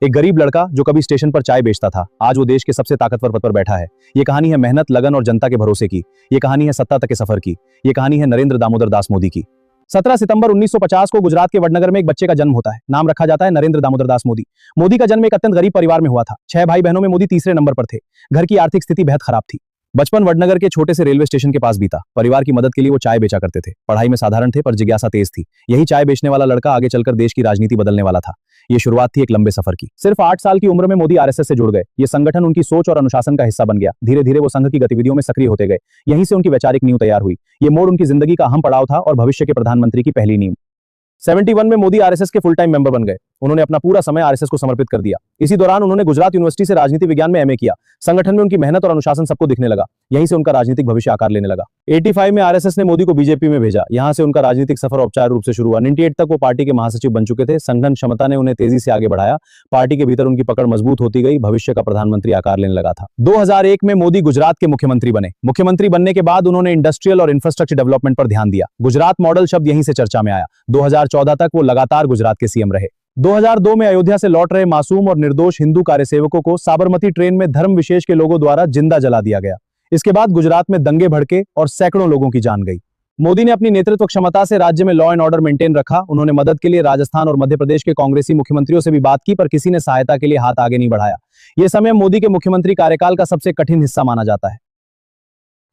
एक गरीब लड़का जो कभी स्टेशन पर चाय बेचता था, आज वो देश के सबसे ताकतवर पद पर बैठा है। ये कहानी है मेहनत, लगन और जनता के भरोसे की। ये कहानी है सत्ता तक के सफर की। ये कहानी है नरेंद्र दामोदर दास मोदी की। 17 सितंबर 1950 को गुजरात के वडनगर में एक बच्चे का जन्म होता है। नाम रखा जाता है नरेंद्र दामोदर दास मोदी। मोदी का जन्म एक अत्यंत गरीब परिवार में हुआ था। 6 भाई बहनों में मोदी तीसरे नंबर पर थे। घर की आर्थिक स्थिति बेहद खराब थी। बचपन वडनगर के छोटे से रेलवे स्टेशन के पास बीता। परिवार की मदद के लिए वो चाय बेचा करते थे। पढ़ाई में साधारण थे पर जिज्ञासा तेज थी। यही चाय बेचने वाला लड़का आगे चलकर देश की राजनीति बदलने वाला था। ये शुरुआत थी एक लंबे सफर की। सिर्फ 8 साल की उम्र में मोदी आरएसएस से जुड़ गए। ये संगठन उनकी सोच और अनुशासन का हिस्सा बन गया। धीरे धीरे वो संघ की गतिविधियों में सक्रिय होते गए। यहीं से उनकी वैचारिक नींव तैयार हुई। ये मोड़ उनकी जिंदगी का अहम पड़ाव था और भविष्य के प्रधानमंत्री की पहली नींव। 71 में मोदी आरएसएस के फुल टाइम मेंबर बन गए। उन्होंने अपना पूरा समय आरएसएस को समर्पित कर दिया। इसी दौरान उन्होंने गुजरात यूनिवर्सिटी से राजनीति विज्ञान में एमए किया। संगठन में उनकी मेहनत और अनुशासन सबको दिखने लगा। यहीं से उनका राजनीतिक भविष्य आकार लेने लगा। 85 में आरएसएस ने मोदी को बीजेपी में भेजा। यहां से उनका राजनीतिक सफर औपचारिक रूप से शुरू हुआ। 98 तक वो पार्टी के महासचिव बन चुके थे। संगठन क्षमता ने उन्हें तेजी से आगे बढ़ाया। पार्टी के भीतर उनकी पकड़ मजबूत होती गई। भविष्य का प्रधानमंत्री आकार लेने लगा था। 2001 में मोदी गुजरात के मुख्यमंत्री बने। मुख्यमंत्री बनने के बाद उन्होंने इंडस्ट्रियल और इंफ्रास्ट्रक्चर डेवलपमेंट पर ध्यान दिया। गुजरात मॉडल शब्द यहीं से चर्चा में आया। 2014 तक वो लगातार गुजरात के सीएम रहे। 2002 में अयोध्या से लौट रहे मासूम और निर्दोष हिंदू कार्यसेवकों को साबरमती ट्रेन में धर्म विशेष के लोगों द्वारा जिंदा जला दिया गया। इसके बाद गुजरात में दंगे भड़के और सैकड़ों लोगों की जान गई। मोदी ने अपनी नेतृत्व क्षमता से राज्य में लॉ एंड ऑर्डर मेंटेन रखा। उन्होंने मदद के लिए राजस्थान और मध्य प्रदेश के कांग्रेसी मुख्यमंत्रियों से भी बात की, पर किसी ने सहायता के लिए हाथ आगे नहीं बढ़ाया। यह समय मोदी के मुख्यमंत्री कार्यकाल का सबसे कठिन हिस्सा माना जाता है।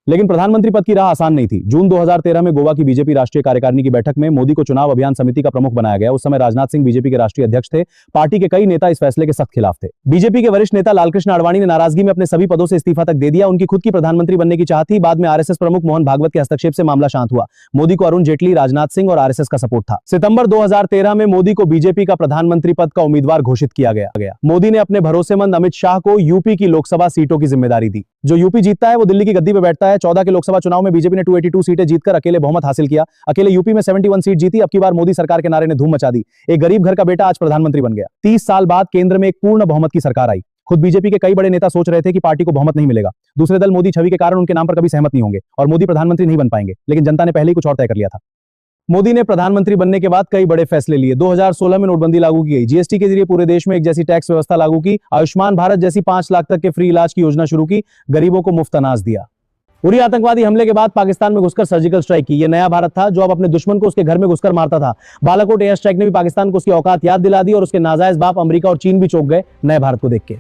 लेकिन प्रधानमंत्री पद की राह आसान नहीं थी। जून 2013 में गोवा की बीजेपी राष्ट्रीय कार्यकारिणी की बैठक में मोदी को चुनाव अभियान समिति का प्रमुख बनाया गया। उस समय राजनाथ सिंह बीजेपी के राष्ट्रीय अध्यक्ष थे। पार्टी के कई नेता इस फैसले के सख्त खिलाफ थे। बीजेपी के वरिष्ठ नेता लालकृष्ण आडवाणी ने नाराजगी में अपने सभी पदों से इस्तीफा तक दे दिया। उनकी खुद की प्रधानमंत्री बनने की चाह थी। बाद में आरएसएस प्रमुख मोहन भागवत के हस्तक्षेप से मामला शांत हुआ। मोदी को अरुण जेटली, राजनाथ सिंह और आरएसएस का सपोर्ट था। सितंबर 2013 में मोदी को बीजेपी का प्रधानमंत्री पद का उम्मीदवार घोषित किया गया। मोदी ने अपने भरोसेमंद अमित शाह को यूपी की लोकसभा सीटों की जिम्मेदारी दी। जो यूपी जीतता है वो दिल्ली की गद्दी पर बैठता है। 14 के लोकसभा चुनाव में बीजेपी ने 282 सीटें जीतकर अकेले बहुमत हासिल किया। अकेले यूपी में 71 सीट जीती। अब की बार मोदी सरकार के नारे ने धूम मचा दी। एक गरीब घर का बेटा आज प्रधानमंत्री बन गया। 30 साल बाद केंद्र में एक पूर्ण बहुमत की सरकार आई। खुद बीजेपी के कई बड़े नेता सोच रहे थे कि पार्टी को बहुमत नहीं मिलेगा। दूसरे दल मोदी छवि के कारण उनके नाम पर कभी सहमत नहीं होंगे और मोदी प्रधानमंत्री नहीं बन पाएंगे। लेकिन जनता ने पहले ही कुछ और तय कर लिया था। मोदी ने प्रधानमंत्री बनने के बाद कई बड़े फैसले लिए। 2016 में नोटबंदी लागू की गई। जीएसटी के जरिए पूरे देश में एक जैसी टैक्स व्यवस्था लागू की। आयुष्मान भारत जैसी 5 लाख तक के फ्री इलाज की योजना शुरू की। गरीबों को मुफ्त अनाज दिया। उरी आतंकवादी हमले के बाद पाकिस्तान में घुसकर सर्जिकल स्ट्राइक की। यह नया भारत था जो अब अपने दुश्मन को उसके घर में घुसकर मारता था। बालाकोट एयर स्ट्राइक ने भी पाकिस्तान को उसकी औकात याद दिला दी और उसके नाजायज बाप अमेरिका और चीन भी चौंक गए नए भारत को देख के।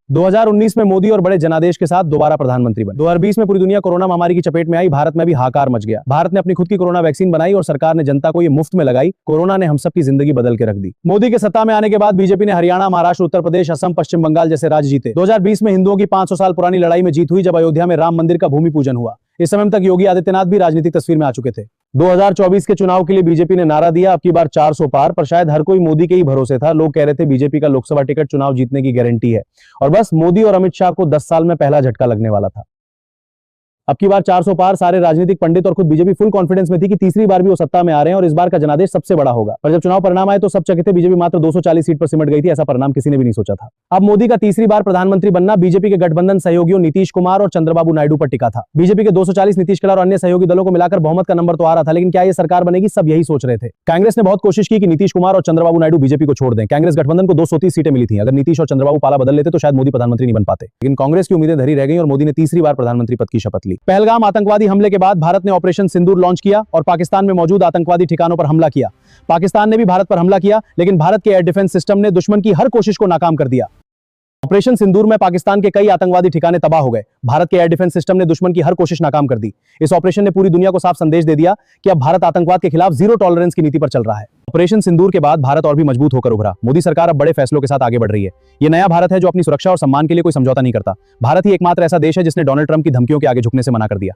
2019 में मोदी और बड़े जनादेश के साथ दोबारा प्रधानमंत्री बने। 2020 में पूरी दुनिया कोरोना महामारी की चपेट में आई। भारत में भी हाहाकार मच गया। भारत ने अपनी खुद की कोरोना वैक्सीन बनाई और सरकार ने जनता को ये मुफ्त में लगाई। कोरोना ने हम सब की जिंदगी बदल के रख दी। मोदी के सत्ता में आने के बाद बीजेपी ने हरियाणा, महाराष्ट्र, उत्तर प्रदेश, असम, पश्चिम बंगाल जैसे राज्य जीते। 2020 में हिंदुओं की 500 साल पुरानी लड़ाई में जीत हुई जब अयोध्या में राम मंदिर का भूमि पूजन हुआ। इस समय तक योगी आदित्यनाथ भी राजनीतिक तस्वीर में आ चुके थे। 2024 के चुनाव के लिए बीजेपी ने नारा दिया अब की बार 400 पार, पर शायद हर कोई मोदी के ही भरोसे था। लोग कह रहे थे बीजेपी का लोकसभा टिकट चुनाव जीतने की गारंटी है और बस मोदी और अमित शाह को 10 साल में पहला झटका लगने वाला था। अब की बार 400 पार। सारे राजनीतिक पंडित और खुद बीजेपी फुल कॉन्फिडेंस में थी कि तीसरी बार भी वो सत्ता में आ रहे हैं और इस बार का जनादेश सबसे बड़ा होगा। पर जब चुनाव परिणाम आए तो सब चकित थे। बीजेपी मात्र 240 सीट पर सिमट गई थी। ऐसा परिणाम किसी ने भी नहीं सोचा था। अब मोदी का तीसरी बार प्रधानमंत्री बनना बीजेपी के गठबंधन सहयोगियों नीतीश कुमार और चंद्रबाबू नायडू पर टिका था। बीजेपी के 240, नीतीश कुमार और अन्य सहयोगी दलों को मिलाकर बहुमत का नंबर तो आ रहा था, लेकिन क्या ये सरकार बनेगी, सब यही सोच रहे थे। कांग्रेस ने बहुत कोशिश की कि नीतीश कुमार और चंद्रबाबू नायडू बीजेपी को छोड़ दें। कांग्रेस गठबंधन को 230 सीटें मिली थी। अगर नीतीश और चंद्रबाबू पाला बदल लेते तो शायद मोदी प्रधानमंत्री नहीं बन पाते। लेकिन कांग्रेस की उम्मीदें धरी रह गई और मोदी ने तीसरी बार प्रधानमंत्री पद की शपथ ली। पहलगाम आतंकवादी हमले के बाद भारत ने ऑपरेशन सिंदूर लॉन्च किया और पाकिस्तान में मौजूद आतंकवादी ठिकानों पर हमला किया। पाकिस्तान ने भी भारत पर हमला किया, लेकिन भारत के एयर डिफेंस सिस्टम ने दुश्मन की हर कोशिश को नाकाम कर दिया। ऑपरेशन सिंदूर में पाकिस्तान के कई आतंकवादी ठिकाने तबाह हो गए। भारत के एयर डिफेंस सिस्टम ने दुश्मन की हर कोशिश नाकाम कर दी। इस ऑपरेशन ने पूरी दुनिया को साफ संदेश दे दिया कि अब भारत आतंकवाद के खिलाफ जीरो टॉलरेंस की नीति पर चल रहा है। ऑपरेशन सिंदूर के बाद भारत और भी मजबूत होकर उभरा। मोदी सरकार अब बड़े फैसलों के साथ आगे बढ़ रही है। ये नया भारत है जो अपनी सुरक्षा और सम्मान के लिए कोई समझौता नहीं करता। भारत ही एकमात्र ऐसा देश है जिसने डोनाल्ड ट्रंप की धमकियों के आगे झुकने से मना कर दिया।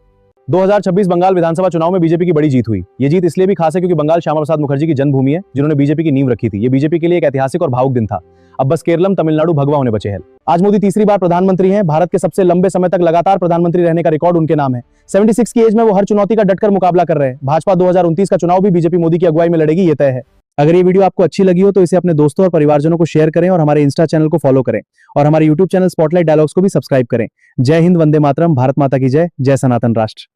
2026 बंगाल विधानसभा चुनाव में बीजेपी की बड़ी जीत हुई। ये जीत इसलिए भी खास है क्योंकि बंगाल श्यामा प्रसाद मुखर्जी की जन्मभूमि है, जिन्होंने बीजेपी की नींव रखी थी। ये बीजेपी के लिए एक ऐतिहासिक और भावुक दिन था। अब बस केरलम, तमिलनाडु भगवा होने बचे हैं। आज मोदी तीसरी बार प्रधानमंत्री हैं। भारत के सबसे लंबे समय तक लगातार प्रधानमंत्री रहने का रिकॉर्ड उनके नाम है। 76 की एज में वो हर चुनौती का डटकर मुकाबला कर रहे हैं। भाजपा 2029 का चुनाव भी बीजेपी मोदी की अगुवाई में लड़ेगी, ये तय है। अगर ये वीडियो आपको अच्छी लगी हो तो इसे अपने दोस्तों और परिवारजनों को शेयर करें और हमारे इंस्टा चैनल को फॉलो करें और हमारे यूट्यूब चैनल स्पॉटलाइट डायलॉग्स को भी सब्सक्राइब करें। जय हिंद, वंदे मातरम, भारत माता की जय, जय सनातन राष्ट्र।